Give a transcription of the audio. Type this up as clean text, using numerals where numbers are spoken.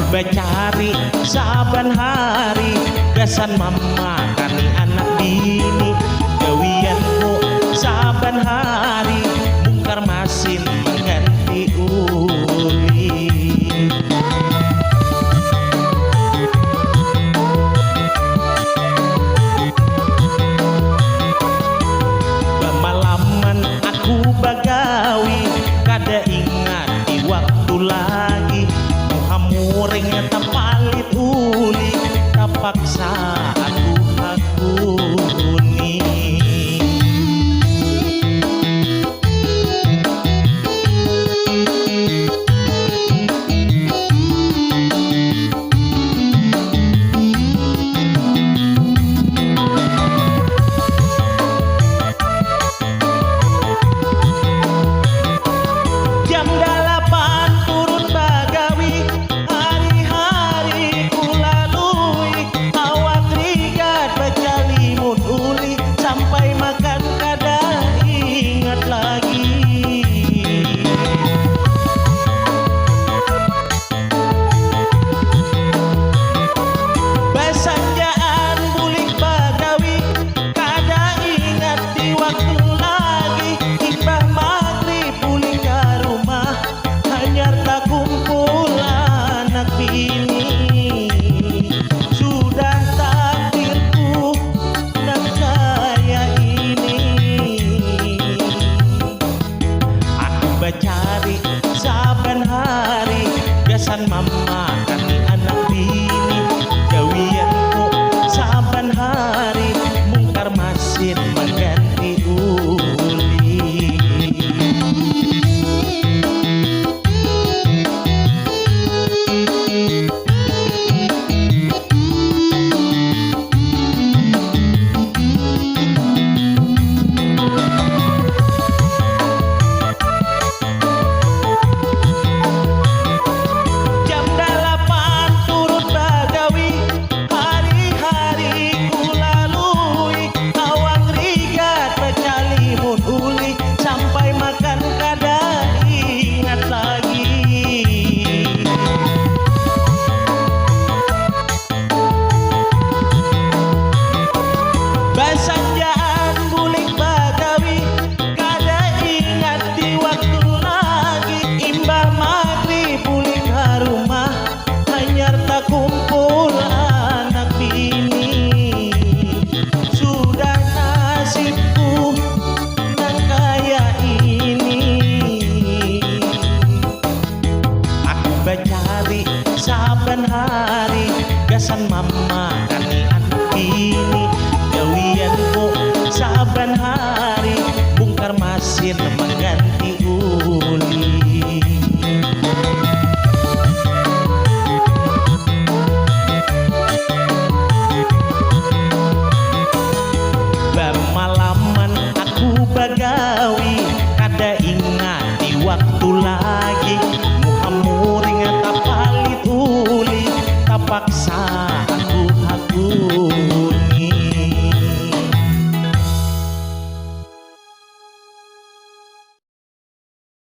Becari saban hari gasan mama kami anak bini gawianku saban hari bongkar mesin mengganti uli. Bemalaman aku bagawi kada ingat di waktu lagi muring tapalit uli tapaksa aku hakuni. Jam 8 turun bagawi hari-hari kulalui awak rigat baca limut uli sampai makan kada ingat lagi. Besanjaan bulik bagawi kada ingat di waktu lagi imbah maghrib bulik ke rumah hanyar tak kumpul anak bini. Sudah takdirku dan kaya ini aku becari saban hari gasan mama kami anak bini gawianku saban hari bongkar mesin mengganti uli. Jam 8 turun bagawi hari-hari kulalui awak rigat baca limut uli sampai makan kada ingat lagi. Besanjaan bulik bagawi kada ingat di waktu lagi imbah maghrib bulik ke rumah hanyar tak kumpul anak bini. Sudah nasibku dan kaya ini aku becari saban hari gasan mama kami anak bini gawianku saban hari bongkar mesin mengganti uli. Bemalaman aku bagawi kada ingat di waktu lagi muhamuring tapalit uli tapaksa